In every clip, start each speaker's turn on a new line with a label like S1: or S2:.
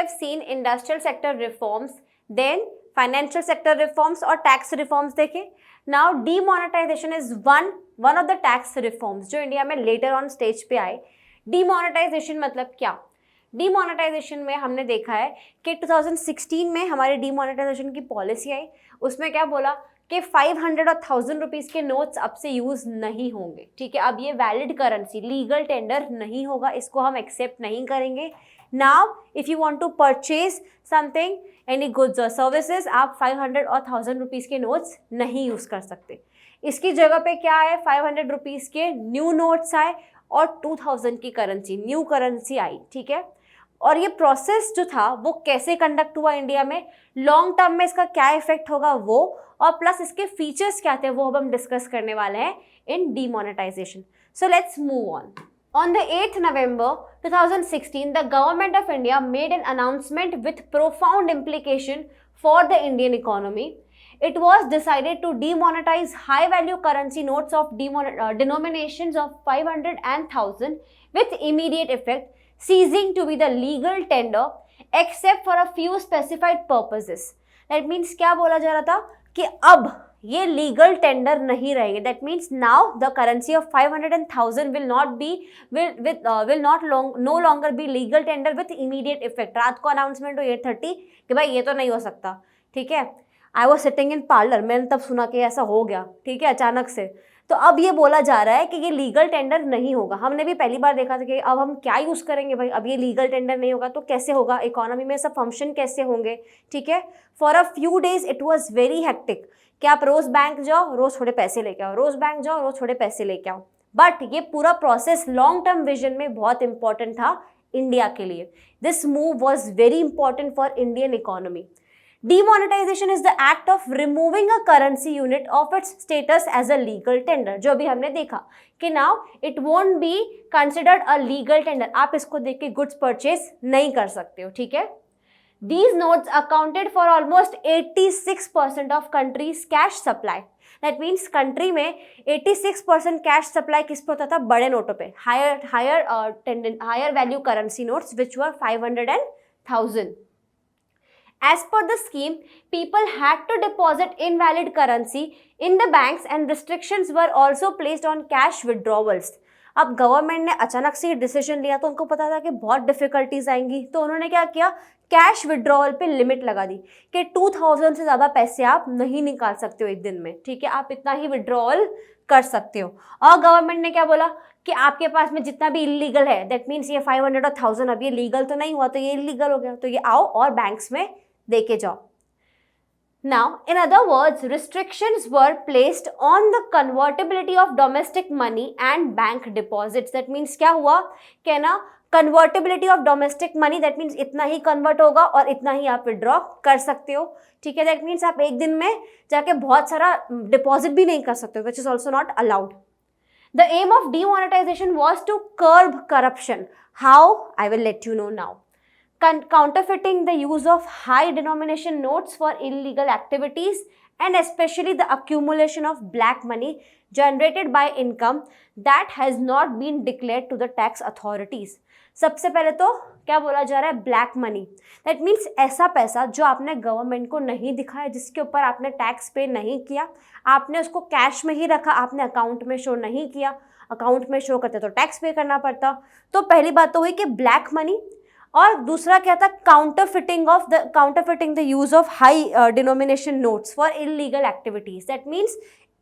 S1: have seen industrial sector reforms, then financial sector reforms और tax reforms देखे. Now demonetization is one of the tax reforms जो India में later on stage पे आए. Demonetization मतलब क्या? डीमोनेटाइजेशन में हमने देखा है कि 2016 में हमारी डीमोनेटाइजेशन की पॉलिसी आई. उसमें क्या बोला कि 500 और 1000 रुपीज़ के नोट्स अब से यूज़ नहीं होंगे. ठीक है, अब ये वैलिड करेंसी, लीगल टेंडर नहीं होगा, इसको हम एक्सेप्ट नहीं करेंगे. Now if you want to purchase something, any goods और सर्विसेज, आप 500 और 1000 रुपीज़ के नोट्स नहीं यूज़ कर सकते. इसकी जगह पे क्या है, 500 रुपीज़ के न्यू नोट्स आए और 2000 की करेंसी, न्यू करेंसी आई. ठीक है, और ये प्रोसेस जो था वो कैसे कंडक्ट हुआ इंडिया में, लॉन्ग टर्म में इसका क्या इफेक्ट होगा वो, और प्लस इसके फीचर्स क्या थे वो अब हम डिस्कस करने वाले हैं in demonetization. So let's move on. On the 8th November 2016, the government of India made an announcement with profound implication for the Indian economy. It was decided to demonetize high-value currency notes of denominations of 500 and 1000 with immediate effect, ceasing to be the legal tender except for a few specified purposes. That means क्या बोला जा रहा था कि अब ये legal tender नहीं रहेंगे. That means now the currency of 500 and 1000 will not know longer be legal tender with immediate effect. रात को अनाउंसमेंट हो 8:30 कि भाई ये तो नहीं हो सकता. ठीक है, I was sitting in parlour, मैंने तब सुना कि ऐसा हो गया. ठीक है, अचानक से. तो अब ये बोला जा रहा है कि ये लीगल टेंडर नहीं होगा. हमने भी पहली बार देखा था कि अब हम क्या यूज़ करेंगे भाई, अब ये लीगल टेंडर नहीं होगा तो कैसे होगा, इकोनॉमी में सब फंक्शन कैसे होंगे. ठीक है, for a few days it was very hectic कि आप रोज़ बैंक जाओ, रोज़ थोड़े पैसे लेके आओ, रोज़ बैंक जाओ, रोज़ थोड़े पैसे लेके आओ. बट ये पूरा प्रोसेस लॉन्ग टर्म विजन में बहुत इंपॉर्टेंट था इंडिया के लिए. This move was very important for Indian economy. Demonetization is the act of removing a currency unit of its status as a legal tender. जो अभी हमने देखा कि now it won't be considered a legal tender. आप इसको देख के goods purchase नहीं कर सकते हो. ठीक है, These notes accounted for almost 86% of country's cash supply. That means country में 86% cash supply किस पे होता था, बड़े नोटों पे, higher value currency notes which were 500 and 1000. As per the scheme, people had to deposit invalid currency in the banks and restrictions were also placed on cash withdrawals. अब government ने अचानक से ये डिसीजन लिया तो उनको पता था कि बहुत डिफिकल्टीज आएंगी, तो उन्होंने क्या किया, कैश विड्रॉवल पे लिमिट लगा दी कि 2000 से ज़्यादा पैसे आप नहीं निकाल सकते हो एक दिन में. ठीक है, आप इतना ही विड्रॉवल कर सकते हो. और गवर्नमेंट ने क्या बोला कि आपके पास में जितना भी इलीगल है, दैट मीन्स ये 500 और 1000 अब ये लीगल तो नहीं हुआ तो ये इलीगल हो गया, तो ये आओ और बैंक्स में देके जाओ. Now, in other words, restrictions were placed on the convertibility of domestic money and bank deposits. That means क्या हुआ कि ना, convertibility of domestic money, that means इतना ही convert होगा और इतना ही आप withdraw कर सकते हो. ठीक है, that means आप एक दिन में जाके बहुत सारा deposit भी नहीं कर सकते हो, which is also not allowed. The aim of demonetization was to curb corruption. How? I will let you know now. Counterfeiting, the use of high denomination notes for illegal activities, and especially the accumulation of black money generated by income that has not been declared to the tax authorities. सबसे पहले तो क्या बोला जा रहा है, black money. That means ऐसा पैसा जो आपने गवर्नमेंट को नहीं दिखाया, जिसके ऊपर आपने टैक्स पे नहीं किया, आपने उसको कैश में ही रखा, आपने अकाउंट में शो नहीं किया. अकाउंट में शो करते तो टैक्स पे करना पड़ता. तो पहली बात तो हुई कि ब्लैक मनी, और दूसरा क्या था, counterfeiting the use of high denomination notes for illegal activities. That means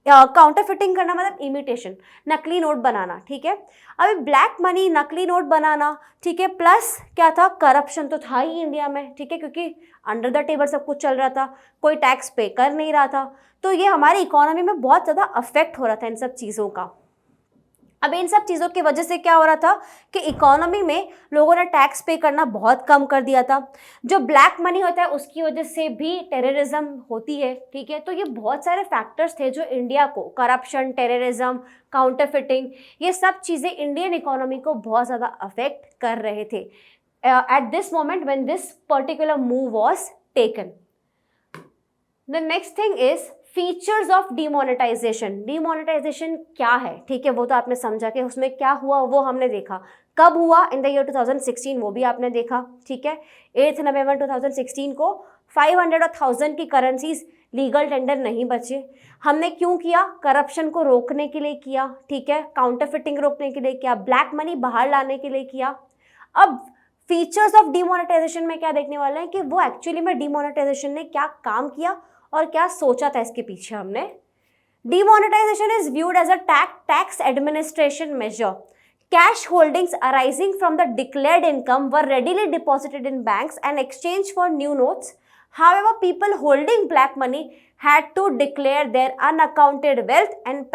S1: counterfeiting करना मतलब इमिटेशन, नकली नोट बनाना. ठीक है, अभी ब्लैक मनी, नकली नोट बनाना. ठीक है, प्लस क्या था, करप्शन तो था ही इंडिया में. ठीक है, क्योंकि अंडर द टेबल सब कुछ चल रहा था, कोई टैक्स पे कर नहीं रहा था, तो ये हमारी इकोनॉमी में बहुत ज़्यादा अफेक्ट हो रहा था इन सब चीज़ों का. अब इन सब चीज़ों की वजह से क्या हो रहा था कि इकोनॉमी में लोगों ने टैक्स पे करना बहुत कम कर दिया था. जो ब्लैक मनी होता है उसकी वजह से भी टेररिज्म होती है. ठीक है, तो ये बहुत सारे फैक्टर्स थे जो इंडिया को, करप्शन, टेररिज्म, काउंटरफिटिंग, ये सब चीज़ें इंडियन इकोनॉमी को बहुत ज़्यादा अफेक्ट कर रहे थे at this moment when this particular move was taken. The next thing is features of demonetization, demonetization क्या है, ठीक है, वो तो आपने समझा कि उसमें क्या हुआ वो हमने देखा। कब हुआ, इन द ईयर 2016, वो भी आपने देखा, ठीक है। 8 नवंबर 2016 को 500 और 1000 की करेंसीज लीगल टेंडर नहीं बचे। हमने क्यों किया, करप्शन को रोकने के लिए किया, ठीक है, काउंटरफिटिंग रोकने के लिए किया, ब्लैक मनी बाहर लाने के लिए किया। अब फीचर्स ऑफ डीमोनेटाइजेशन में क्या देखने वाले हैं कि वो एक्चुअली में डीमोनेटाइजेशन ने क्या काम किया और क्या सोचा था इसके पीछे हमने। Demonetization is viewed as a tax administration measure. Cash holdings arising from the declared income were readily deposited in banks and exchanged for new notes. However, people holding black money had to declare their unaccounted wealth and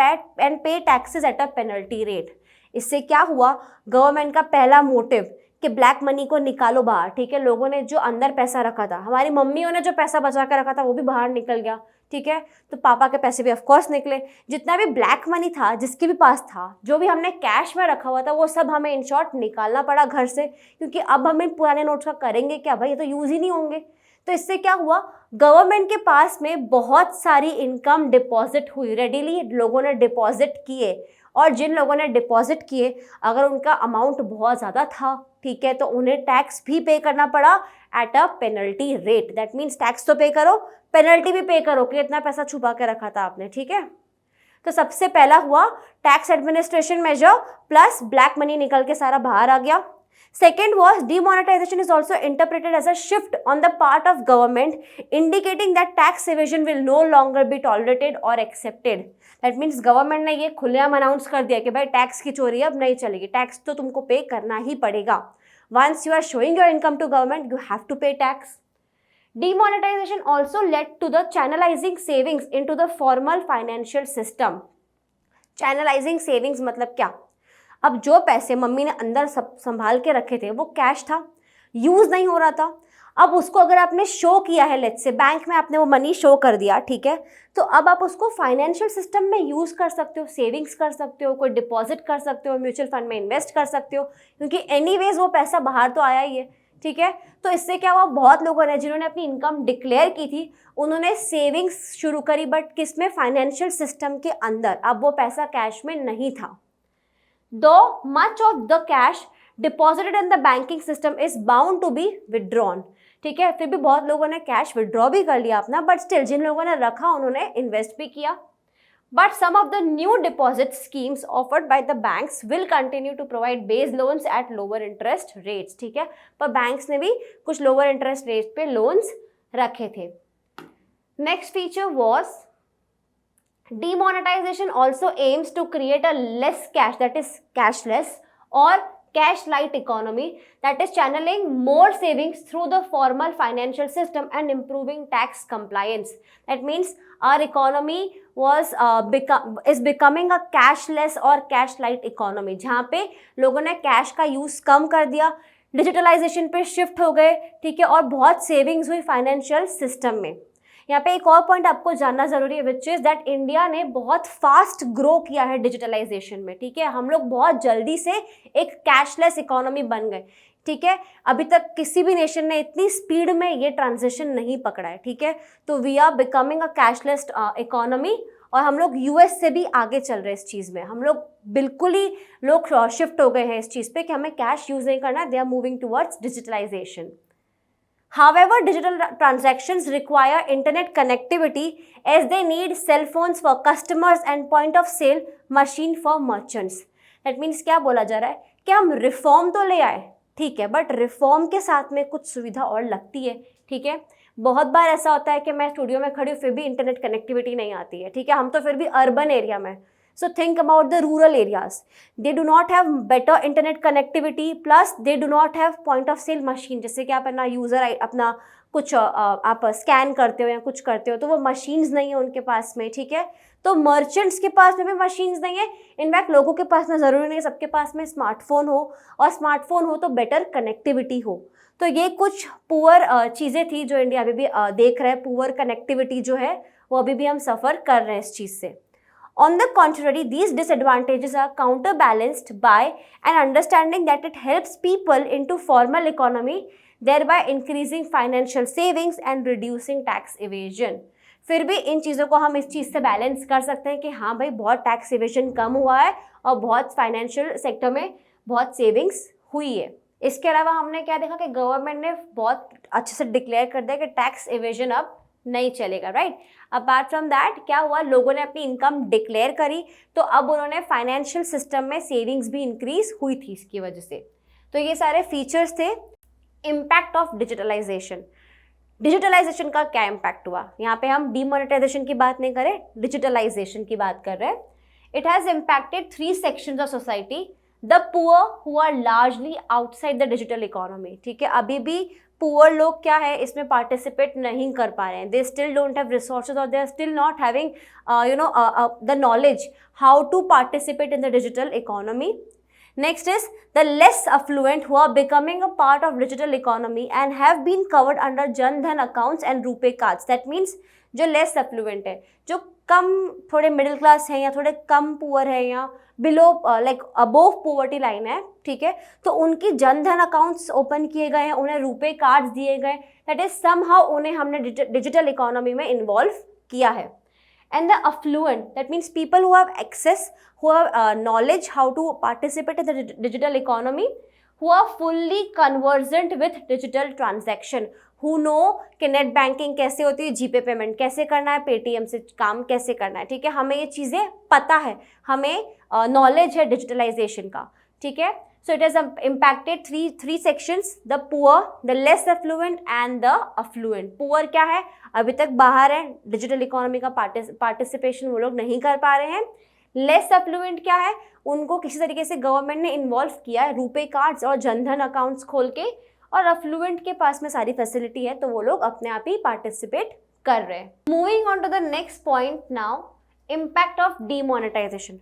S1: pay taxes at a penalty rate. इससे क्या हुआ, government का पहला motive कि black money को निकालो बाहर, ठीक है। लोगों ने जो अंदर पैसा रखा था, हमारी मम्मियों ने जो पैसा बचा कर रखा था वो भी बाहर निकल गया, ठीक है। तो पापा के पैसे भी ऑफकोर्स निकले। जितना भी ब्लैक मनी था, जिसके भी पास था, जो भी हमने कैश में रखा हुआ था, वो सब हमें इन शॉर्ट निकालना पड़ा घर से, क्योंकि अब हम इन पुराने नोट्स का करेंगे क्या भाई, ये तो यूज़ ही नहीं होंगे। तो इससे क्या हुआ, गवर्नमेंट के पास में बहुत सारी इनकम डिपॉजिट हुई, रेडीली लोगों ने डिपॉजिट किए, और जिन लोगों ने डिपॉजिट किए अगर उनका अमाउंट बहुत ज़्यादा था, ठीक है, तो उन्हें टैक्स भी पे करना पड़ा at a penalty rate. That means tax तो पे करो, पेनल्टी भी पे करो कि इतना पैसा छुपा के रखा था आपने, ठीक है। तो सबसे पहला हुआ tax administration measure plus black money निकल के सारा बाहर आ गया। Second was demonetization is also interpreted as a shift on the part of government, indicating that tax evasion will no longer be tolerated or accepted. That means government ने ये खुलेआम announce कर दिया कि भाई टैक्स की चोरी अब नहीं चलेगी, टैक्स तो तुमको पे करना ही पड़ेगा। Once you are showing your income to government, you have to pay tax. Demonetization also led to the channelizing savings into the formal financial system. Channelizing savings मतलब क्या? अब जो पैसे मम्मी ने अंदर सब संभाल के रखे थे वो कैश था, यूज़ नहीं हो रहा था। अब उसको अगर आपने शो किया है, लेट्स से बैंक में आपने वो मनी शो कर दिया, ठीक है, तो अब आप उसको फाइनेंशियल सिस्टम में यूज़ कर सकते हो, सेविंग्स कर सकते हो, कोई डिपॉजिट कर सकते हो, म्यूचुअल फंड में इन्वेस्ट कर सकते हो, क्योंकि एनीवेज वो पैसा बाहर तो आया ही है, ठीक है। तो इससे क्या हुआ, बहुत लोगों ने जिन्होंने अपनी इनकम डिक्लेयर की थी उन्होंने सेविंग्स शुरू करी, बट किस में, फाइनेंशियल सिस्टम के अंदर। अब वो पैसा कैश में नहीं था। Though much of the cash deposited in the banking system is bound to be withdrawn, ठीक है, फिर भी बहुत लोगों ने कैश विड्रॉ भी कर लिया अपना, बट स्टिल जिन लोगों ने रखा उन्होंने इन्वेस्ट भी किया। But some of the new deposit schemes offered by the banks will continue to provide base loans at lower interest rates, ठीक है, पर बैंक्स ने भी कुछ lower interest rates पे loans रखे थे। Next feature was demonetization also aims to create a less cash, that is cashless or cash light economy, that is channeling more savings through the formal financial system and improving tax compliance. That means our economy was is becoming a cashless or cash light economy, जहाँ पे लोगों ने cash का use कम कर दिया, digitalisation पे shift हो गए, ठीक है, और बहुत सेविंग्स हुई फाइनेंशियल सिस्टम में। यहाँ पे एक और पॉइंट आपको जानना जरूरी है, विच इज दैट इंडिया ने बहुत फास्ट ग्रो किया है डिजिटलाइजेशन में, ठीक है। हम लोग बहुत जल्दी से एक कैशलेस इकोनॉमी बन गए, ठीक है। अभी तक किसी भी नेशन ने इतनी स्पीड में ये ट्रांजिशन नहीं पकड़ा है, ठीक है। तो we are becoming a cashless economy, और हम लोग यूएस से भी आगे चल रहे हैं इस चीज़ में। हम लोग बिल्कुल ही लोग शिफ्ट हो गए हैं इस चीज़ पे कि हमें कैश यूज़ नहीं करना, they are moving towards digitalization. However, digital transactions require internet connectivity as they need cell phones for customers and point of sale machine for merchants. That means क्या बोला जा रहा है कि हम रिफॉर्म तो ले आए, ठीक है, बट रिफॉर्म के साथ में कुछ सुविधा और लगती है, ठीक है। बहुत बार ऐसा होता है कि मैं स्टूडियो में खड़ी हूँ फिर भी इंटरनेट कनेक्टिविटी नहीं आती है, ठीक है, हम तो फिर भी अर्बन एरिया में। So think about the rural areas. They do not have better internet connectivity, plus they do not have point of sale machine, जैसे कि आप अपना यूज़र अपना कुछ आप स्कैन करते हो या कुछ करते हो तो वो मशीन्स नहीं है उनके पास में, ठीक है। तो मर्चेंट्स के पास में भी मशीन्स नहीं है, इनफैक्ट लोगों के पास में ज़रूरी नहीं सबके पास में स्मार्टफोन हो, और स्मार्टफोन हो तो बेटर कनेक्टिविटी हो। तो ये कुछ पुअर चीज़ें थी जो इंडिया अभी भी देख रहा है, पुअर कनेक्टिविटी जो है वो अभी भी हम सफ़र कर रहे हैं इस चीज़ से। On the contrary, these disadvantages are counterbalanced by an understanding that it helps people into formal economy, thereby increasing financial savings and reducing tax evasion. फिर भी इन चीज़ों को हम इस चीज़ से बैलेंस कर सकते हैं कि हाँ भाई बहुत टैक्स इवेजन कम हुआ है और बहुत फाइनेंशियल सेक्टर में बहुत सेविंग्स हुई है। इसके अलावा हमने क्या देखा कि गवर्नमेंट ने बहुत अच्छे से डिक्लेयर कर दिया कि टैक्स इवेजन अब नहीं चलेगा, राइट। अपार्ट फ्रॉम दैट क्या हुआ, लोगों ने अपनी इनकम डिक्लेयर करी तो अब उन्होंने फाइनेंशियल सिस्टम में सेविंग्स भी इंक्रीज हुई थी इसकी वजह से। तो ये सारे फीचर्स थे। इम्पैक्ट ऑफ डिजिटलाइजेशन, डिजिटलाइजेशन का क्या इम्पैक्ट हुआ, यहाँ पे हम डीमोनेटाइजेशन की बात नहीं कर रहे, डिजिटलाइजेशन की बात कर रहे हैं। It has impacted 3 sections of society, the poor who are largely outside the digital economy, ठीक है। अभी भी पुअर लोग क्या है इसमें पार्टिसिपेट नहीं कर पा रहे हैं, they still don't have resources और they are still not having the knowledge how to participate in the digital economy. Next is the less affluent who are becoming a part of digital economy and have been covered under Jan Dhan accounts and RuPay cards. That means जो less affluent है, जो कम थोड़े middle class है या थोड़े कम poor है या below like above poverty line है, ठीक है, तो उनकी जन धन अकाउंट्स ओपन किए गए हैं, उन्हें रुपे कार्ड्स दिए गए, दैट इज समहाउ उन्हें हमने डिजिटल इकोनॉमी में इन्वॉल्व किया है। And the affluent, that means people who have access, who have knowledge how to participate in the digital economy, who are fully conversant with digital transaction, who know कि net banking कैसे होती है, जीपे payment कैसे करना है, Paytm से काम कैसे करना है, ठीक है, हमें ये चीज़ें पता है, हमें नॉलेज है डिजिटलाइजेशन का, ठीक है। So it has impacted three sections, the poor, the less affluent and the affluent. Poor क्या है, अभी तक बाहर है, डिजिटल इकोनॉमी का पार्टिसिपेशन वो लोग नहीं कर पा रहे हैं। लेस affluent क्या है, उनको किसी तरीके से गवर्नमेंट ने इन्वॉल्व किया है रुपे कार्ड्स और जनधन अकाउंट्स खोल के, और affluent के पास में सारी फैसिलिटी है तो वो लोग अपने आप ही पार्टिसिपेट कर रहे हैं। Moving on to the next point now, impact of demonetization.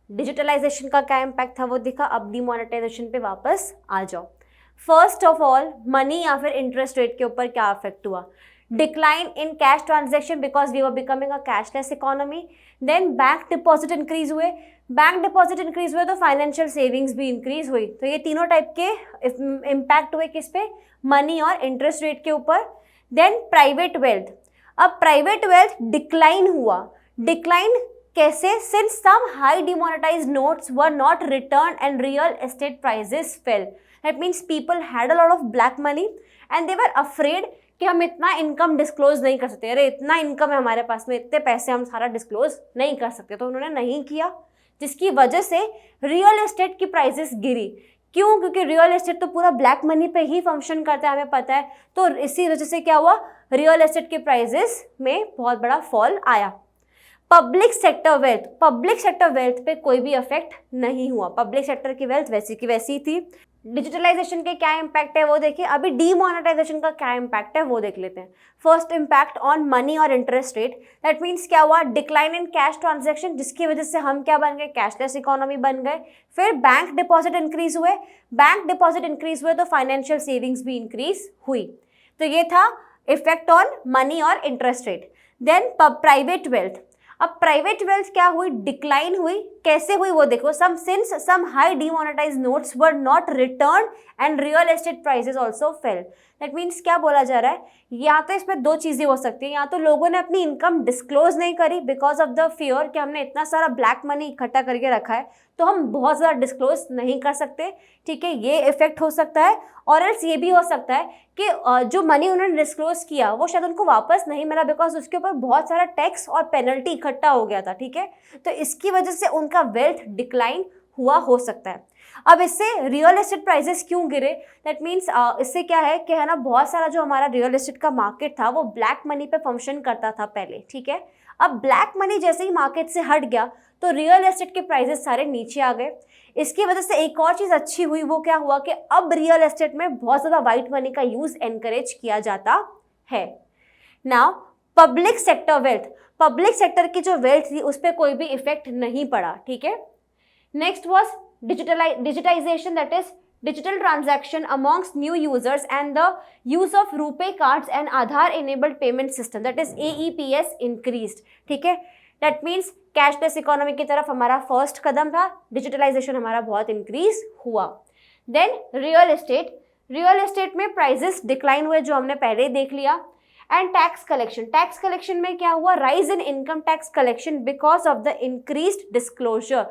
S1: Digitalization का क्या इम्पैक्ट था वो दिखा, अब डीमोनेटाइजेशन पे वापस आ जाओ। फर्स्ट ऑफ ऑल मनी या फिर इंटरेस्ट रेट के ऊपर क्या इफेक्ट हुआ, decline in cash transaction because we were becoming a cashless economy. Then bank deposit increase हुए, बैंक डिपॉजिट इंक्रीज हुए तो फाइनेंशियल सेविंग्स भी इंक्रीज हुई। तो ये तीनों टाइप के इम्पैक्ट हुए किस पे, मनी और इंटरेस्ट रेट के ऊपर। देन प्राइवेट वेल्थ, अब प्राइवेट वेल्थ डिक्लाइन हुआ, डिक्लाइन कैसे, since some high demonetized notes were not return and real estate prices fell. That means people had a lot of black money and they were afraid कि हम इतना income disclose नहीं कर सकते, अरे इतना इनकम है हमारे पास में, इतने पैसे हम सारा डिस्क्लोज नहीं कर सकते, तो उन्होंने नहीं किया, जिसकी वजह से रियल एस्टेट की प्राइजेस गिरी। क्यों, क्योंकि रियल एस्टेट तो पूरा ब्लैक मनी पे ही फंक्शन करता है, हमें पता है, तो इसी वजह से क्या हुआ, रियल एस्टेट के प्राइजेस में बहुत बड़ा फॉल आया। Public sector wealth, public sector wealth पे कोई भी इफेक्ट नहीं हुआ, पब्लिक सेक्टर की वेल्थ वैसी की वैसी ही थी। डिजिटलाइजेशन के क्या इम्पैक्ट है वो देखिए, अभी डीमोनेटाइजेशन का क्या इम्पैक्ट है वो देख लेते हैं। फर्स्ट इम्पैक्ट ऑन मनी और इंटरेस्ट रेट, दैट मीन्स क्या हुआ, डिक्लाइन इन कैश ट्रांजैक्शन, जिसकी वजह से हम क्या बन गए, कैशलेस इकोनॉमी बन गए। फिर बैंक डिपॉजिट इंक्रीज हुए, बैंक डिपॉजिट इंक्रीज हुए तो फाइनेंशियल सेविंग्स भी इंक्रीज हुई। तो ये था इफेक्ट ऑन मनी और interest rate. Then private wealth, अब प्राइवेट वेल्थ क्या हुई, डिक्लाइन हुई, कैसे हुई वो देखो, since some high demonetized notes were not return and real estate prices also fell. That means क्या बोला जा रहा है, या तो इसमें दो चीज़ें हो सकती हैं, या तो लोगों ने अपनी इनकम डिस्क्लोज नहीं करी बिकॉज ऑफ द फियर कि हमने इतना सारा ब्लैक मनी इकट्ठा करके रखा है तो हम बहुत ज़्यादा डिस्क्लोज नहीं कर सकते, ठीक है, ये इफेक्ट हो सकता है। और एल्स ये भी हो सकता है कि जो मनी उन्होंने डिस्क्लोज किया वो शायद उनको वापस नहीं मिला बिकॉज उसके ऊपर बहुत सारा टैक्स और पेनल्टी इकट्ठा हो गया था, ठीक है, तो इसकी वजह से उनका वेल्थ डिक्लाइन हुआ हो सकता है। अब इससे रियल एस्टेट प्राइसेस क्यों गिरे, दैट मीन्स इससे क्या है कि है ना, बहुत सारा जो हमारा रियल एस्टेट का मार्केट था वो ब्लैक मनी पे फंक्शन करता था पहले, ठीक है, अब ब्लैक मनी जैसे ही मार्केट से हट गया तो रियल एस्टेट के प्राइसेस सारे नीचे आ गए। इसकी वजह से एक और चीज़ अच्छी हुई, वो क्या हुआ कि अब रियल एस्टेट में बहुत ज़्यादा वाइट मनी का यूज़ एनकरेज किया जाता है। Now public sector wealth, public sector की जो वेल्थ थी उस पर कोई भी इफेक्ट नहीं पड़ा, ठीक है। Next was digitization, that is digital transaction amongst new users and the use of RuPay cards and Aadhaar enabled payment system, that is AEPS increased, ठीक है। That means कैशलेस इकोनॉमी की तरफ हमारा फर्स्ट कदम था, डिजिटलाइजेशन हमारा बहुत increase हुआ। Then real estate, real estate में प्राइजेस डिक्लाइन हुए जो हमने पहले ही देख लिया। एंड टैक्स कलेक्शन में क्या हुआ, rise in income tax collection because of the increased disclosure,